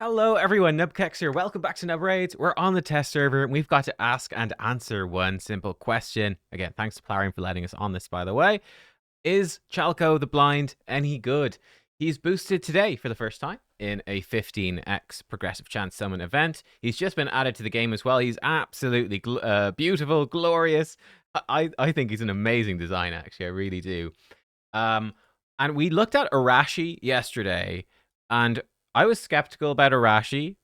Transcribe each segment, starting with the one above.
Hello everyone, nubkeks here. Welcome back to Nub Raids. We're on the test server and we've got to ask and answer one simple question. Again, thanks to Plarium for letting us on this, by the way. Is Chalco the Blind any good? He's boosted today for the first time in a 15x progressive chance summon event. He's just been added to the game as well. He's absolutely beautiful, glorious. I think he's an amazing design, actually. I really do. And we looked at Arashi yesterday, and I was skeptical about Arashi,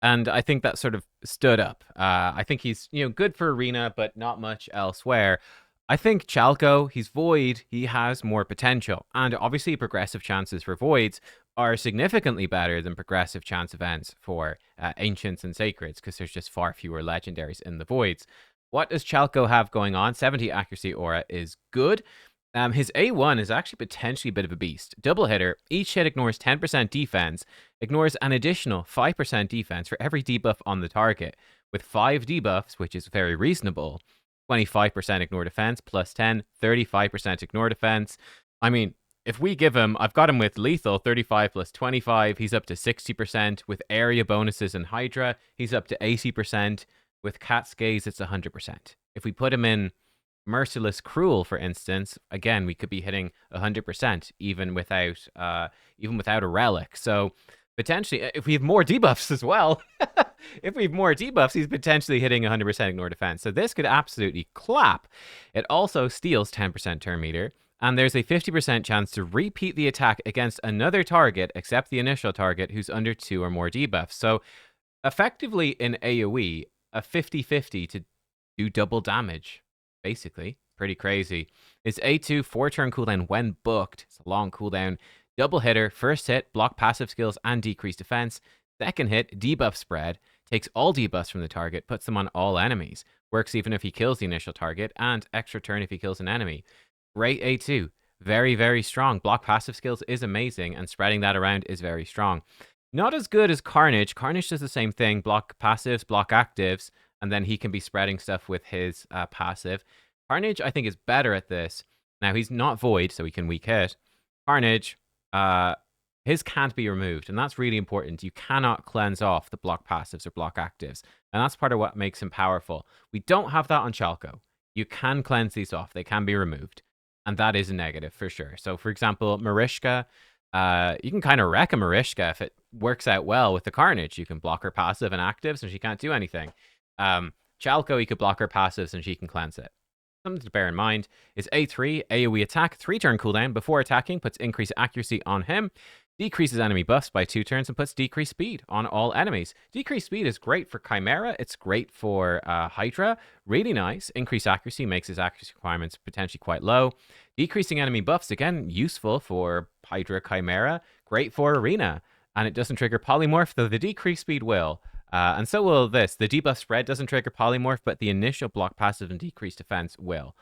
and I think that sort of stood up. I think he's good for Arena, but not much elsewhere. I think Chalco, he's Void, he has more potential, and obviously progressive chances for Voids are significantly better than progressive chance events for Ancients and Sacreds, because there's just far fewer legendaries in the Voids. What does Chalco have going on? 70 accuracy aura is good. His A1 is actually potentially a bit of a beast. Double hitter, each hit ignores 10% defense, ignores an additional 5% defense for every debuff on the target. With 5 debuffs, which is very reasonable, 25% ignore defense, plus 10, 35% ignore defense. I mean, if we give him, I've got him with lethal, 35 plus 25, he's up to 60%. With area bonuses and Hydra, he's up to 80%. With Cat's Gaze, it's 100%. If we put him in Merciless Cruel, for instance, again, we could be hitting 100% even without a relic. So potentially, if we have more debuffs as well, if we have more debuffs, he's potentially hitting 100% ignore defense. So this could absolutely clap. It also steals 10% turn meter, and there's a 50% chance to repeat the attack against another target except the initial target who's under 2 or more debuffs. So effectively in AoE, a 50-50 to do double damage. Basically, pretty crazy. His A2 4-turn cooldown when booked. It's a long cooldown. Double hitter, first hit, block passive skills and decrease defense. Second hit, debuff spread. Takes all debuffs from the target, puts them on all enemies. Works even if he kills the initial target, and extra turn if he kills an enemy. Great A2. Very, very strong. Block passive skills is amazing, and spreading that around is very strong. Not as good as Carnage. Carnage does the same thing. Block passives, block actives, and then he can be spreading stuff with his passive. Carnage, I think, is better at this. Now, he's not Void, so he can weak hit. Carnage, his can't be removed, and that's really important. You cannot cleanse off the block passives or block actives, and that's part of what makes him powerful. We don't have that on Chalco. You can cleanse these off. They can be removed, and that is a negative for sure. So, for example, Marishka, you can kind of wreck a Marishka if it works out well with the Carnage. You can block her passive and actives, and she can't do anything. Chalco, he could block her passives and she can cleanse it. Something to bear in mind is A3, AoE attack, 3-turn cooldown. Before attacking, puts increased accuracy on him, decreases enemy buffs by 2 turns, and puts decreased speed on all enemies. Decreased speed is great for Chimera, it's great for Hydra, really nice. Increased accuracy makes his accuracy requirements potentially quite low. Decreasing enemy buffs, again, useful for Hydra, Chimera, great for Arena. And it doesn't trigger Polymorph, though the decreased speed will. And so will this. The debuff spread doesn't trigger Polymorph, but the initial block passive and decreased defense will.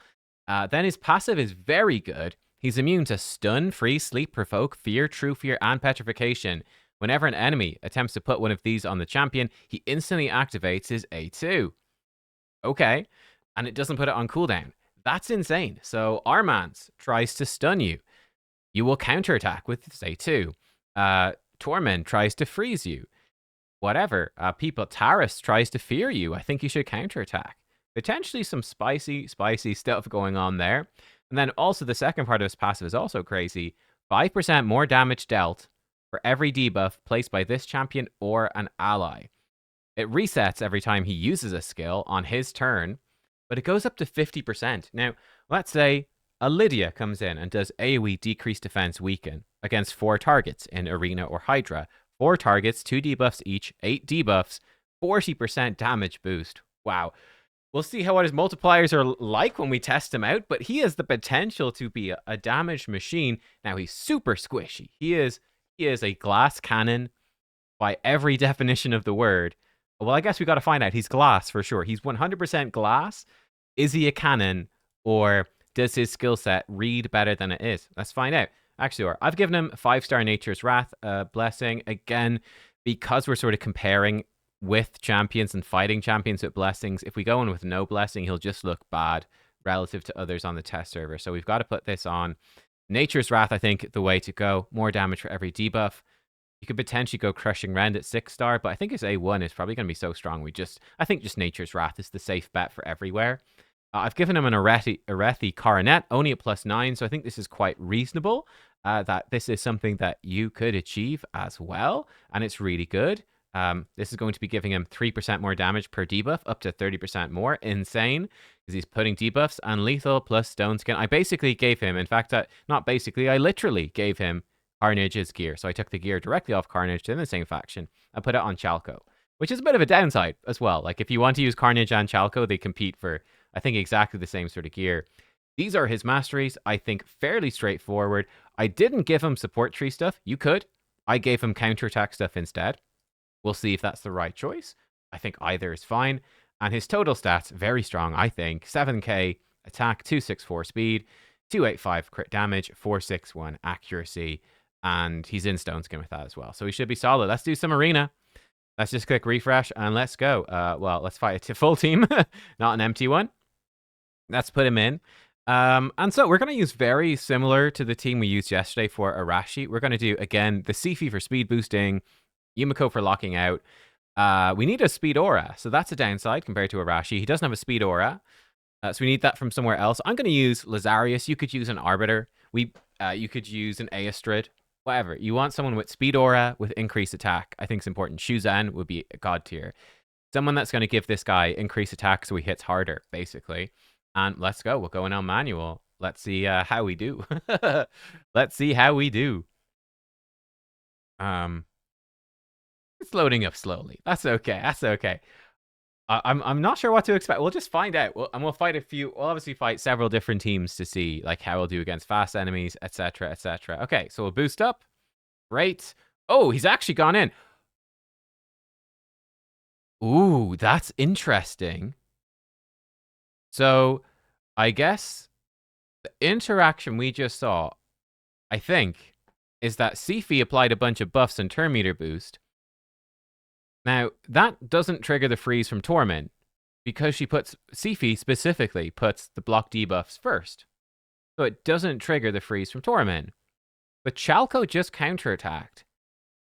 Then his passive is very good. He's immune to Stun, Freeze, Sleep, Provoke, Fear, True Fear, and Petrification. Whenever an enemy attempts to put one of these on the champion, he instantly activates his A2. Okay. And it doesn't put it on cooldown. That's insane. So Armans tries to stun you. You will counterattack with his A2. Torment tries to freeze you. Whatever. Taris tries to fear you. I think you should counterattack. Potentially some spicy stuff going on there. And then also the second part of his passive is also crazy. 5% more damage dealt for every debuff placed by this champion or an ally. It resets every time he uses a skill on his turn, but it goes up to 50%. Now, let's say a Lydia comes in and does AoE decreased defense weaken against 4 targets in Arena or Hydra. 4 targets, 2 debuffs each, 8 debuffs, 40% damage boost. Wow. We'll see what his multipliers are like when we test him out, but he has the potential to be a damage machine. Now, he's super squishy. He is a glass cannon by every definition of the word. Well, I guess we got to find out. He's glass for sure. He's 100% glass. Is he a cannon, or does his skill set read better than it is? Let's find out. Actually, I've given him 5-star Nature's Wrath blessing. Again, because we're sort of comparing with champions and fighting champions with blessings. If we go in with no blessing, he'll just look bad relative to others on the test server. So we've got to put this on. Nature's Wrath, I think, the way to go. More damage for every debuff. You could potentially go Crushing Rend at 6-star, but I think his A1 is probably going to be so strong. I think just Nature's Wrath is the safe bet for everywhere. I've given him an Arethi Coronet, only at +9, so I think this is quite reasonable. That this is something that you could achieve as well, and it's really good. This is going to be giving him 3% more damage per debuff, up to 30% more. Insane, because he's putting debuffs and lethal plus Stone Skin. I basically gave him, in fact, not basically, I literally gave him Carnage's gear. So I took the gear directly off Carnage in the same faction and put it on Chalco, which is a bit of a downside as well. Like, if you want to use Carnage and Chalco, they compete for, I think, exactly the same sort of gear. These are his masteries, I think, fairly straightforward. I didn't give him support tree stuff. You could. I gave him counterattack stuff instead. We'll see if that's the right choice. I think either is fine. And his total stats, very strong, I think. 7k attack, 264 speed, 285 crit damage, 461 accuracy. And he's in Stone Skin with that as well. So he should be solid. Let's do some arena. Let's just click refresh and let's go. Well, let's fight a full team, not an empty one. Let's put him in. And so we're going to use very similar to the team we used yesterday for Arashi. We're going to do, again, the Sifi for speed boosting, Yumiko for locking out. We need a speed aura, so that's a downside compared to Arashi. He doesn't have a speed aura, so we need that from somewhere else. I'm going to use Lazarius. You could use an Arbiter. You could use an Aestrid. Whatever. You want someone with speed aura with increased attack. I think it's important. Shuzan would be a god tier. Someone that's going to give this guy increased attack so he hits harder, basically. And let's go. We'll go in on manual. Let's see how we do. Let's see how we do. It's loading up slowly. That's okay. That's okay. I'm not sure what to expect. We'll just find out. We'll obviously fight several different teams to see like how we'll do against fast enemies, etc., etc. Okay, so we'll boost up. Great. Oh, he's actually gone in. Ooh, that's interesting. So, I guess the interaction we just saw, I think, is that Sifi applied a bunch of buffs and turn meter boost. Now, that doesn't trigger the freeze from Torment, because Sifi specifically puts the block debuffs first. So it doesn't trigger the freeze from Torment. But Chalco just counterattacked.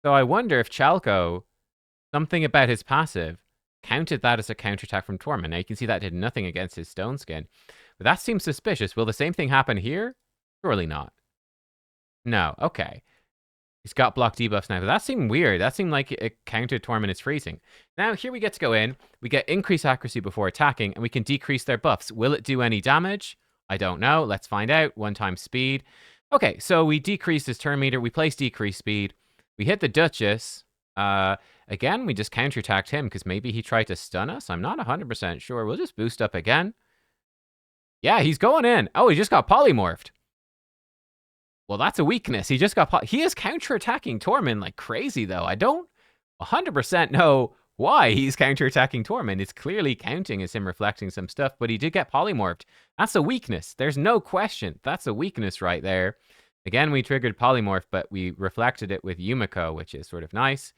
So I wonder if Chalco, something about his passive, counted that as a counterattack from Torment. Now you can see that did nothing against his Stone Skin. But that seems suspicious. Will the same thing happen here? Surely not. No, okay. He's got block debuffs now, but that seemed weird. That seemed like it countered Torment is freezing. Now, here we get to go in. We get increased accuracy before attacking, and we can decrease their buffs. Will it do any damage? I don't know. Let's find out. 1 speed. Okay, so we decreased his turn meter. We place decreased speed. We hit the Duchess. Again, we just counterattacked him because maybe he tried to stun us. I'm not 100% sure. We'll just boost up again. Yeah, he's going in. Oh, he just got polymorphed. Well, that's a weakness. He just got... He is counterattacking Torment like crazy, though. I don't 100% know why he's counterattacking Torment. It's clearly counting as him reflecting some stuff, but he did get polymorphed. That's a weakness. There's no question. That's a weakness right there. Again, we triggered polymorph, but we reflected it with Yumiko, which is sort of nice.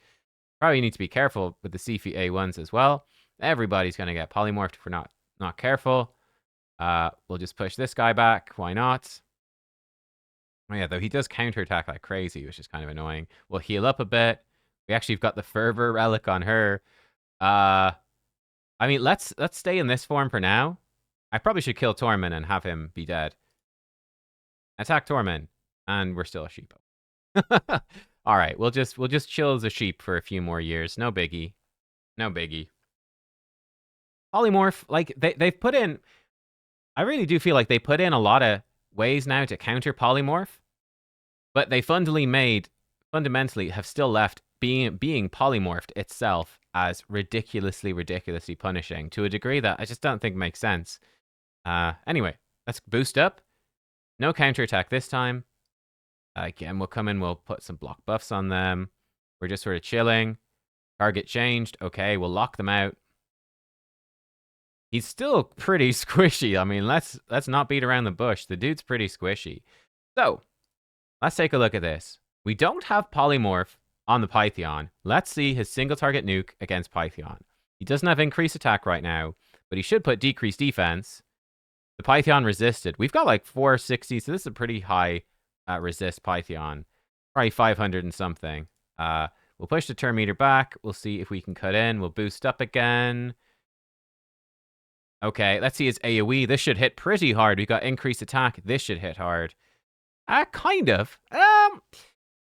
Probably need to be careful with the Sifi A1s as well. Everybody's going to get polymorphed if we're not careful. We'll just push this guy back. Why not? Oh yeah, though he does counterattack like crazy, which is kind of annoying. We'll heal up a bit. We actually have got the Fervor Relic on her. I mean, let's stay in this form for now. I probably should kill Torment and have him be dead. Attack Torment, and we're still a sheep. All right, we'll just chill as a sheep for a few more years. No biggie. No biggie. Polymorph, like they've put in... I really do feel like they put in a lot of ways now to counter polymorph, but they fundamentally have still left being polymorphed itself as ridiculously punishing to a degree that I just don't think makes sense. Anyway, let's boost up. No counterattack this time. Again, we'll come in, we'll put some block buffs on them. We're just sort of chilling. Target changed. Okay, we'll lock them out. He's still pretty squishy. I mean, let's not beat around the bush. The dude's pretty squishy. So, let's take a look at this. We don't have polymorph on the Pythion. Let's see his single target nuke against Pythion. He doesn't have increased attack right now, but he should put decreased defense. The Pythion resisted. We've got like 460, so this is a pretty high resist Pythion. Probably 500 and something. We'll push the turn meter back. We'll see if we can cut in. We'll boost up again. Okay, let's see his AoE. This should hit pretty hard. We got increased attack. This should hit hard. Kind of.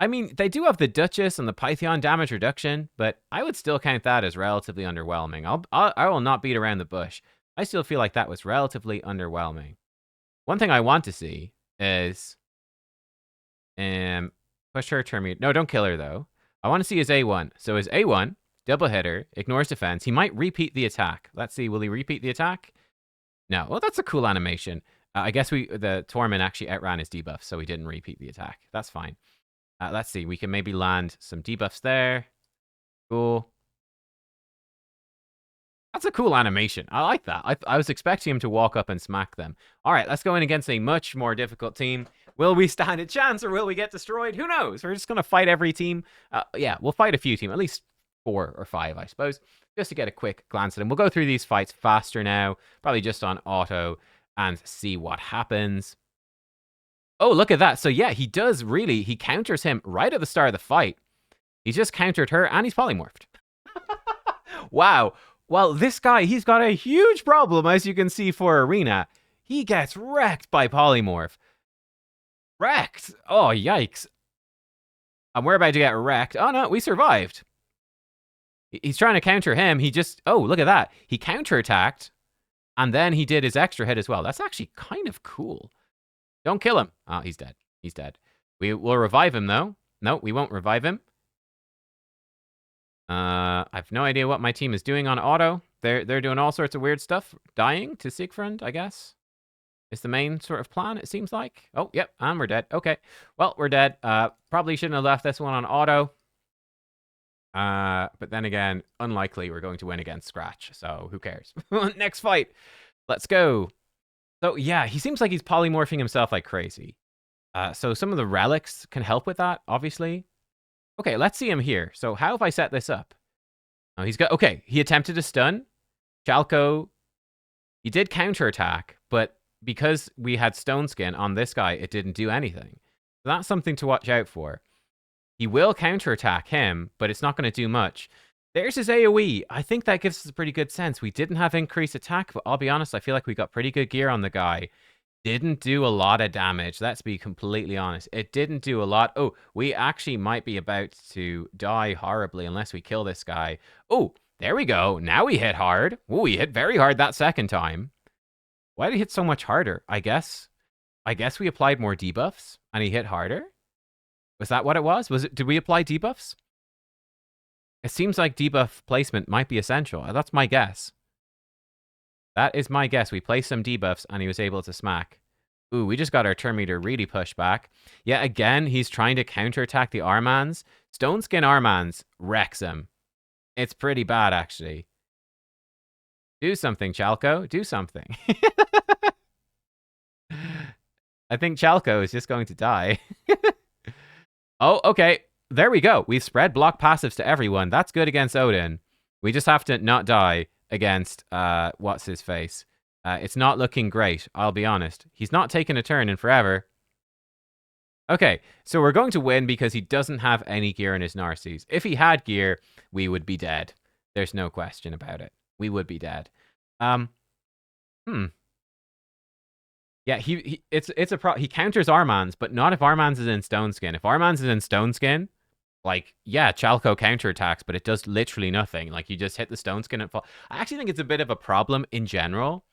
I mean, they do have the Duchess and the Python damage reduction, but I would still count that as relatively underwhelming. I will not beat around the bush. I still feel like that was relatively underwhelming. One thing I want to see is push her turn meter. No, don't kill her though. I want to see his A1. So his A1, double hitter, ignores defense. He might repeat the attack. Let's see, will he repeat the attack? No. Well, that's a cool animation. I guess the Torment actually outran his debuff, so we didn't repeat the attack. That's fine. Let's see. We can maybe land some debuffs there. Cool. That's a cool animation. I like that. I was expecting him to walk up and smack them. All right, let's go in against a much more difficult team. Will we stand a chance or will we get destroyed? Who knows? We're just going to fight every team. Yeah, we'll fight a few teams, at least 4 or 5, I suppose, just to get a quick glance at them. We'll go through these fights faster now, probably just on auto, and see what happens. Oh, look at that. So yeah, he counters him right at the start of the fight. He just countered her and he's polymorphed. Wow. Well, this guy, he's got a huge problem, as you can see, for Arena. He gets wrecked by polymorph. Wrecked. Oh, yikes. And we're about to get wrecked. Oh, no, we survived. He's trying to counter him. Oh, look at that. He counterattacked, and then he did his extra hit as well. That's actually kind of cool. Don't kill him. Oh, he's dead. He's dead. We will revive him, though. No, we won't revive him. I have no idea what my team is doing on auto. They're doing all sorts of weird stuff. Dying to Siegfried, I guess, is the main sort of plan, it seems like. Oh, yep, and we're dead. Okay, well, we're dead. Probably shouldn't have left this one on auto. But then again, unlikely we're going to win against Scratch, so who cares? Next fight. Let's go. So, yeah, he seems like he's polymorphing himself like crazy. So some of the relics can help with that, obviously. Okay, let's see him here. So how have I set this up? Oh, okay, he attempted to stun. Chalco, he did counterattack, but because we had Stone Skin on this guy, it didn't do anything. So that's something to watch out for. He will counterattack him, but it's not going to do much. There's his AoE. I think that gives us a pretty good sense. We didn't have increased attack, but I'll be honest, I feel like we got pretty good gear on the guy. Didn't do a lot of damage. Let's be completely honest. It didn't do a lot. Oh, we actually might be about to die horribly unless we kill this guy. Oh, there we go. Now we hit hard. Oh, he hit very hard that second time. Why did he hit so much harder? I guess we applied more debuffs and he hit harder. Was that what it was? Did we apply debuffs? It seems like debuff placement might be essential. That's my guess. That is my guess. We placed some debuffs and he was able to smack. Ooh, we just got our turn meter really pushed back. Yeah, again, he's trying to counterattack the Armans. Stone Skin Armans wrecks him. It's pretty bad, actually. Do something, Chalco. Do something. I think Chalco is just going to die. Oh, okay. There we go. We've spread block passives to everyone. That's good against Odin. We just have to not die against, what's his face? It's not looking great, I'll be honest. He's not taken a turn in forever. Okay, so we're going to win because he doesn't have any gear in his Narcies. If he had gear, we would be dead. There's no question about it. We would be dead. Yeah, he counters Armans, but not if Armans is in Stone Skin. If Armans is in Stone Skin, like, yeah, Chalco counterattacks, but it does literally nothing. Like, you just hit the Stone Skin and fall. I actually think it's a bit of a problem in general.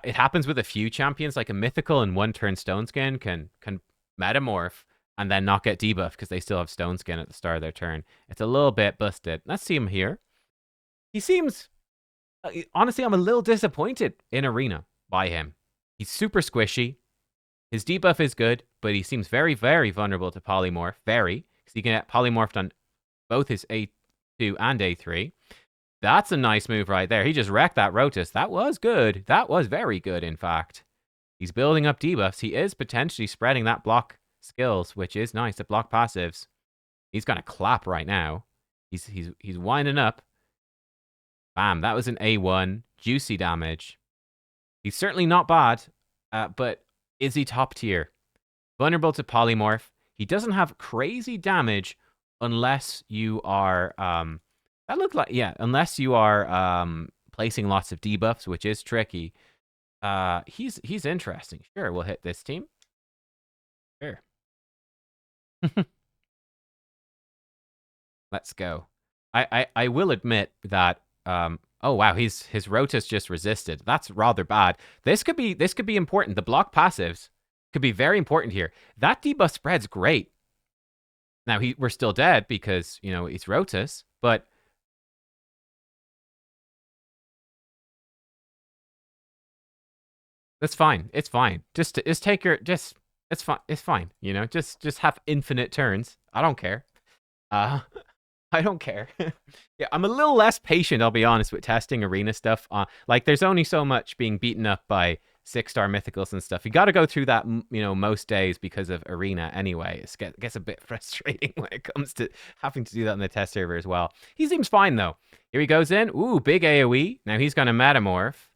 It happens with a few champions, like a Mythical and one-turn Stone Skin can metamorph and then not get debuff because they still have Stone Skin at the start of their turn. It's a little bit busted. Let's see him here. He seems... honestly, I'm a little disappointed in Arena by him. He's super squishy. His debuff is good, but he seems very, very vulnerable to polymorph. Very. Because he can get polymorphed on both his A2 and A3. That's a nice move right there. He just wrecked that Rotus. That was good. That was very good, in fact. He's building up debuffs. He is potentially spreading that block skills, which is nice. The block passives. He's going to clap right now. He's winding up. Bam. That was an A1. Juicy damage. He's certainly not bad, but is he top tier? Vulnerable to polymorph. He doesn't have crazy damage unless you are that looked like, yeah, unless you are placing lots of debuffs, which is tricky. He's interesting. Sure, we'll hit this team. Sure. Let's go. I will admit that oh wow, his Rotus just resisted. That's rather bad. This could be important. The block passives could be very important here. That debuff spread's great. Now we're still dead because, you know, it's Rotus, but that's fine. It's fine. Just take your it's fine. It's fine. You know, just have infinite turns. I don't care. I don't care. Yeah, I'm a little less patient, I'll be honest, with testing arena stuff. Like, there's only so much being beaten up by 6-star mythicals and stuff. You got to go through that, you know, most days because of arena anyway. It gets a bit frustrating when it comes to having to do that in the test server as well. He seems fine, though. Here he goes in. Ooh, big AoE. Now he's going to metamorph.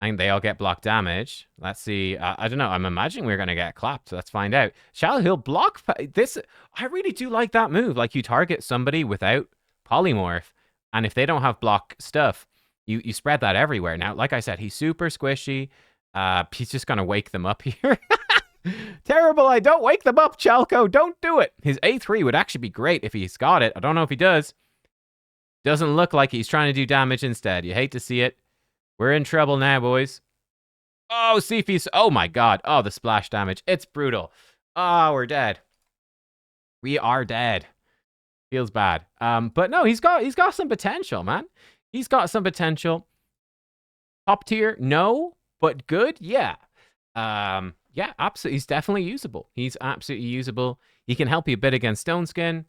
And they all get block damage. Let's see. I don't know. I'm imagining we're going to get clapped. So let's find out. He'll block this. I really do like that move. Like, you target somebody without polymorph, and if they don't have block stuff, you spread that everywhere. Now, like I said, he's super squishy. He's just going to wake them up here. Terrible. I don't wake them up, Chalco. Don't do it. His A3 would actually be great if he's got it. I don't know if he does. Doesn't look like he's trying to do damage instead. You hate to see it. We're in trouble now, boys. Oh, Seafeast. Oh, my God. Oh, the splash damage. It's brutal. Oh, we're dead. We are dead. Feels bad. But no, he's got some potential, man. He's got some potential. Top tier? No. But good? Yeah. Yeah, absolutely. He's definitely usable. He's absolutely usable. He can help you a bit against Stone Skin.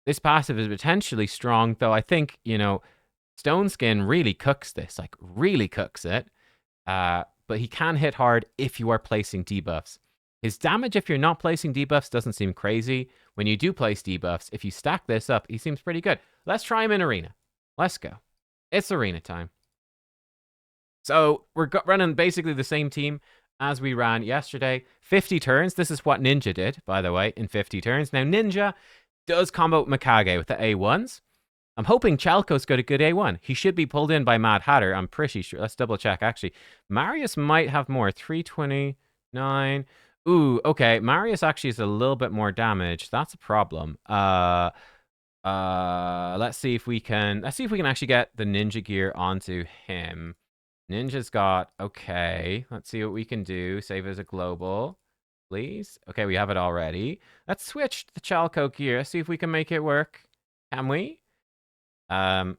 This passive is potentially strong, though I think, you know, Stone Skin really cooks this, like really cooks it. But he can hit hard if you are placing debuffs. His damage, if you're not placing debuffs, doesn't seem crazy. When you do place debuffs, if you stack this up, he seems pretty good. Let's try him in arena. Let's go. It's arena time. So we're running basically the same team as we ran yesterday. 50 turns. This is what Ninja did, by the way, in 50 turns. Now, Ninja does combo Mikage with the A1s. I'm hoping Chalco's got a good A1. He should be pulled in by Mad Hatter. I'm pretty sure. Let's double check, actually. Marius might have more. 329. Ooh, okay. Marius actually is a little bit more damage. That's a problem. Let's see if we can actually get the ninja gear onto him. Ninja's got, okay. Let's see what we can do. Save as a global, please. Okay, we have it already. Let's switch the Chalco gear. See if we can make it work. Can we? The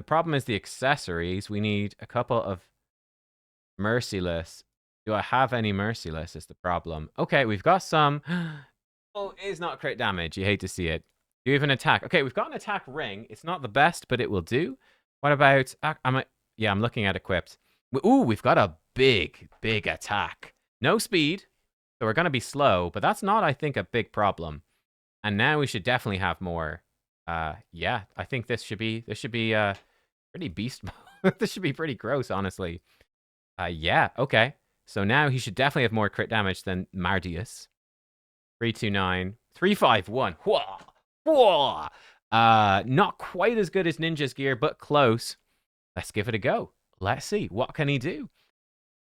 problem is the accessories. We need a couple of Merciless. Do I have any Merciless is the problem. Okay, we've got some. Oh, it is not crit damage. You hate to see it. Do you have an attack? Okay, we've got an attack ring. It's not the best, but it will do. What about... yeah, I'm looking at equipped. Ooh, we've got a big attack. No speed, so we're going to be slow, but that's not, I think, a big problem. And now we should definitely have more... yeah, I think this should be pretty beast mode. This should be pretty gross, honestly. Yeah, okay. So now he should definitely have more crit damage than Mardius. 329, 351. Whoa, whoa. Not quite as good as Ninja's gear, but close. Let's give it a go. Let's see, what can he do?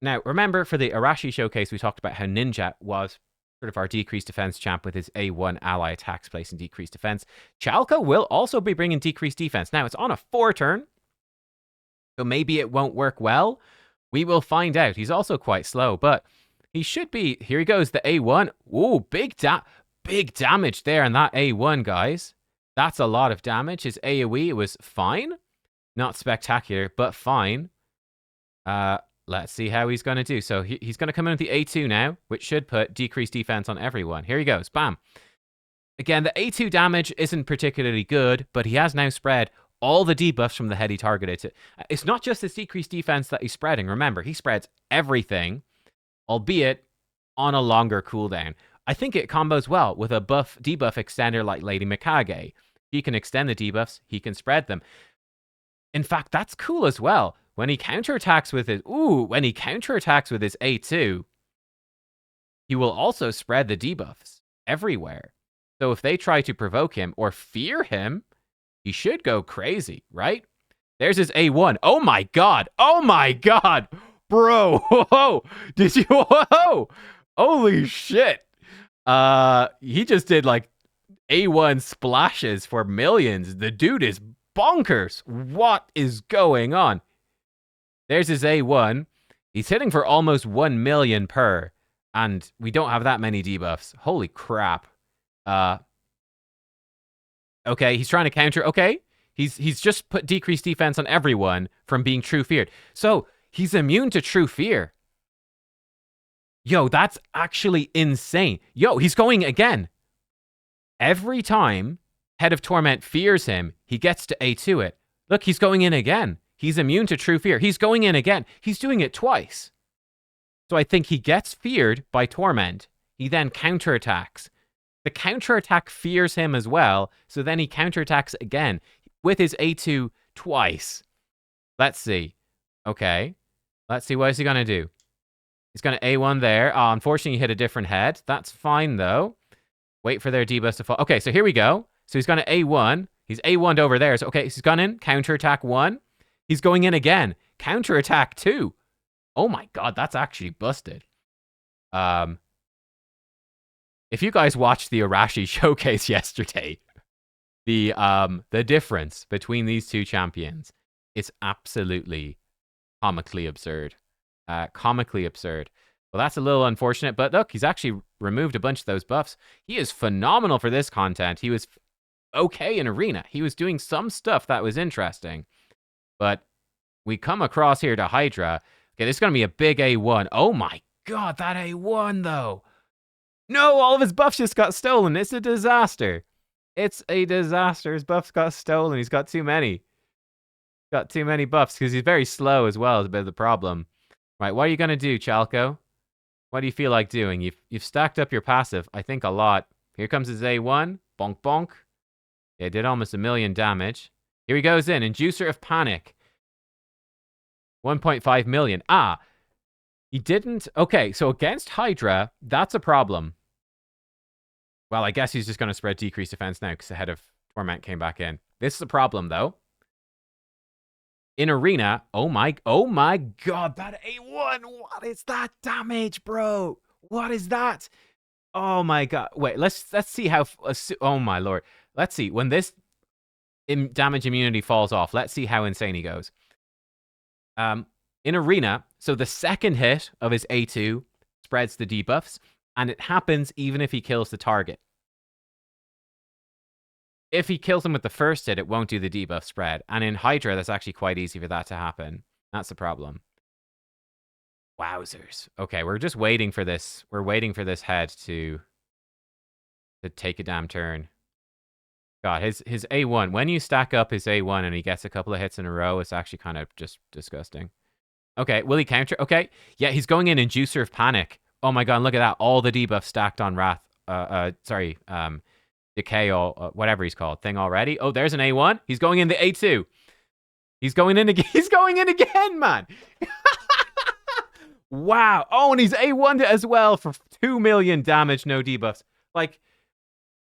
Now, remember for the Arashi showcase, we talked about how Ninja was sort of our decreased defense champ with his A1 ally attacks placing decreased defense. Chalco will also be bringing decreased defense. Now, it's on a 4-turn, so maybe it won't work well. We will find out. He's also quite slow, but he should be. Here he goes, the A1. Ooh, big damage there on that A1, guys. That's a lot of damage. His AoE was fine. Not spectacular, but fine. Let's see how he's going to do. So he's going to come in with the A2 now, which should put decreased defense on everyone. Here he goes. Bam. Again, the A2 damage isn't particularly good, but he has now spread all the debuffs from the head he targeted. It's not just his decreased defense that he's spreading. Remember, he spreads everything, albeit on a longer cooldown. I think it combos well with a debuff extender like Lady Mikage. He can extend the debuffs, he can spread them. In fact, that's cool as well. When he counterattacks with his A2, he will also spread the debuffs everywhere. So if they try to provoke him or fear him, he should go crazy, right? There's his A1. Oh my god. Oh my god. Bro. Whoa. Did you? Whoa. Holy shit. He just did like A1 splashes for millions. The dude is bonkers. What is going on? There's his A1. He's hitting for almost 1 million per. And we don't have that many debuffs. Holy crap. Okay, he's trying to counter. Okay, he's just put decreased defense on everyone from being true feared. So he's immune to true fear. Yo, that's actually insane. Yo, he's going again. Every time Head of Torment fears him, he gets to A2 it. Look, he's going in again. He's immune to true fear. He's going in again. He's doing it twice. So I think he gets feared by Torment. He then counterattacks. The counterattack fears him as well, so then he counterattacks again with his A2 twice. Let's see. Okay. Let's see, what is he going to do? He's going to A1 there. Oh, unfortunately, he hit a different head. That's fine, though. Wait for their debuffs to fall. Okay, so here we go. So he's going to A1. He's A1'd over there. So, okay, he's gone in. Counterattack 1. He's going in again. Counterattack 2. Oh my god, that's actually busted. If you guys watched the Arashi showcase yesterday, the difference between these two champions is absolutely comically absurd. Comically absurd. Well, that's a little unfortunate, but look, he's actually removed a bunch of those buffs. He is phenomenal for this content. He was okay in Arena. He was doing some stuff that was interesting. But we come across here to Hydra. Okay, this is going to be a big A1. Oh my god, that A1, though. No, all of his buffs just got stolen. It's a disaster. It's a disaster. His buffs got stolen. He's got too many. Got too many buffs because he's very slow as well. Is a bit of the problem. Right, what are you going to do, Chalco? What do you feel like doing? You've stacked up your passive, I think, a lot. Here comes his A1. Bonk, bonk. It did almost 1 million damage. Here he goes in. Inducer of Panic. 1.5 million. Ah, he didn't. Okay, so against Hydra, that's a problem. Well, I guess he's just going to spread decreased defense now because the Head of Torment came back in. This is a problem, though. In Arena, oh my god, that A1, what is that damage, bro? What is that? Oh my god. Wait, let's see how, oh my lord. Let's see, when this damage immunity falls off, let's see how insane he goes. In Arena, so the second hit of his A2 spreads the debuffs, and it happens even if he kills the target. If he kills him with the first hit, it won't do the debuff spread. And in Hydra, that's actually quite easy for that to happen. That's the problem. Wowzers. Okay, we're just waiting for this. We're waiting for this head to take a damn turn. God, his A1, when you stack up his A1 and he gets a couple of hits in a row, it's actually kind of just disgusting. Okay, will he counter? Okay, yeah, he's going in Inducer of Panic. Oh my god, look at that. All the debuffs stacked on Wrath. Decay or whatever he's called thing already. Oh, there's an A1. He's going in the A2. He's going in again. He's going in again, man. Wow. Oh, and he's A1'd as well for 2 million damage, no debuffs. Like,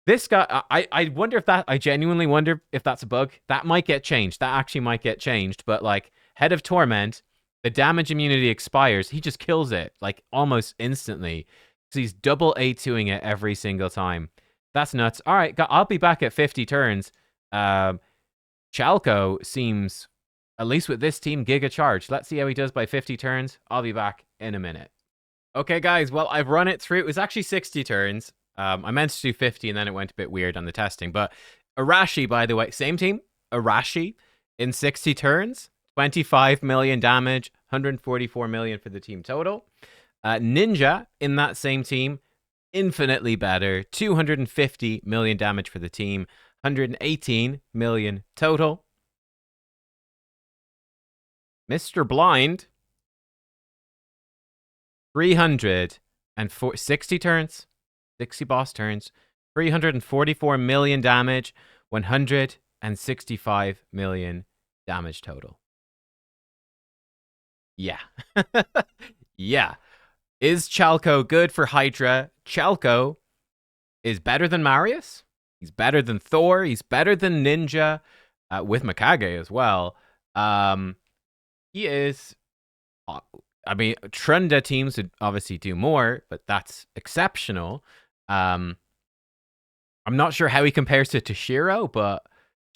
this guy, I wonder if that, I genuinely wonder if that's a bug. That might get changed. That actually might get changed. But like, Head of Torment, the damage immunity expires. He just kills it, like, almost instantly. So he's double A2ing it every single time. That's nuts. All right, I'll be back at 50 turns. Chalco seems, at least with this team, giga charged. Let's see how he does by 50 turns. I'll be back in a minute. Okay, guys. Well, I've run it through. It was actually 60 turns. I meant to do 50, and then it went a bit weird on the testing. But Arashi, by the way, same team. Arashi in 60 turns. 25 million damage. 144 million for the team total. Ninja in that same team. Infinitely better. 250 million damage for the team. 118 million total. Mr. Blind. 360 turns. 60 boss turns. 344 million damage. 165 million damage total. Yeah. Yeah. Is Chalco good for Hydra? Chalco is better than Marius. He's better than THOR. He's better than Ninja, with Mikage as well. He is. I mean, Trunda teams would obviously do more, but that's exceptional. I'm not sure how he compares to Toshiro, but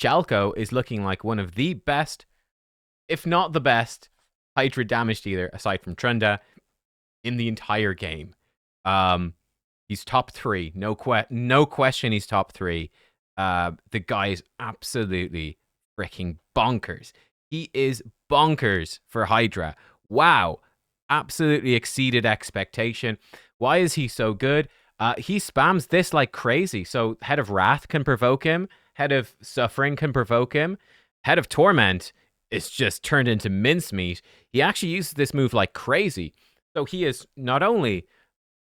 Chalco is looking like one of the best, if not the best, Hydra damage dealer aside from Trunda in the entire game. He's top 3, no question. He's top 3. The guy is absolutely freaking bonkers. He is bonkers for Hydra. Wow, absolutely exceeded expectation. Why is he so good? He spams this like crazy. So Head of Wrath can provoke him. Head of Suffering can provoke him. Head of Torment is just turned into mincemeat. He actually uses this move like crazy. So he is not only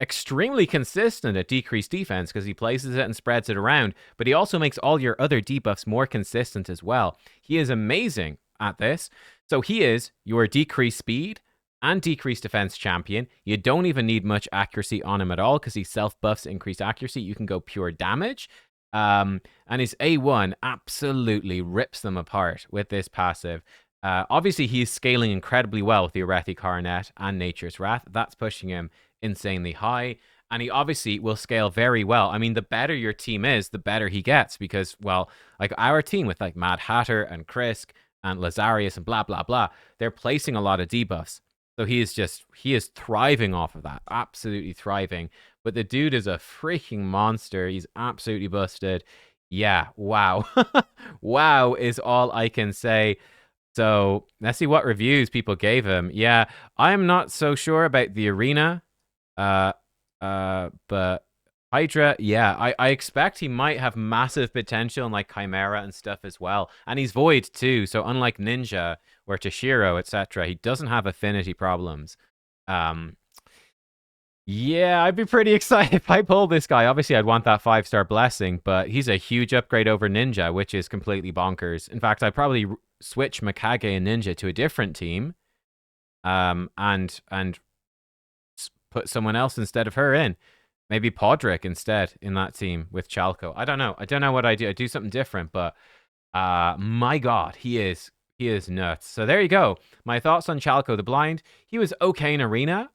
extremely consistent at decreased defense because he places it and spreads it around, but he also makes all your other debuffs more consistent as well. He is amazing at this. So he is your decreased speed and decreased defense champion. You don't even need much accuracy on him at all because he self-buffs increased accuracy. You can go pure damage. And his A1 absolutely rips them apart with this passive. Obviously, he's scaling incredibly well with the Arethi Coronet and Nature's Wrath. That's pushing him insanely high. And he obviously will scale very well. I mean, the better your team is, the better he gets. Because, well, like our team with like Mad Hatter and Krisk and Lazarius and blah, blah, blah, they're placing a lot of debuffs. So he is thriving off of that. Absolutely thriving. But the dude is a freaking monster. He's absolutely busted. Yeah, wow. Wow is all I can say. So let's see what reviews people gave him. Yeah, I'm not so sure about the arena. But Hydra, yeah, I expect he might have massive potential in like Chimera and stuff as well. And he's Void too, so unlike Ninja or Toshiro, etc., he doesn't have affinity problems. Yeah, I'd be pretty excited if I pulled this guy. Obviously, I'd want that 5-star blessing, but he's a huge upgrade over Ninja, which is completely bonkers. In fact, I'd probably switch Mikage and Ninja to a different team, and put someone else instead of her in. Maybe Podrick instead in that team with Chalco. I don't know. I don't know what I do. I do something different, but my God, he is nuts. So there you go. My thoughts on Chalco the Blind. He was okay in Arena.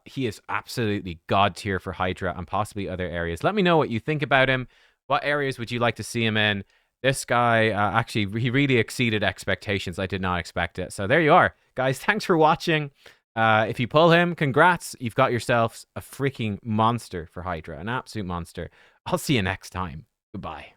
He is absolutely god tier for Hydra and possibly other areas. Let me know what you think about him. What areas would you like to see him in? This guy, actually, he really exceeded expectations. I did not expect it. So there you are. Guys, thanks for watching. If you pull him, congrats. You've got yourselves a freaking monster for Hydra. An absolute monster. I'll see you next time. Goodbye.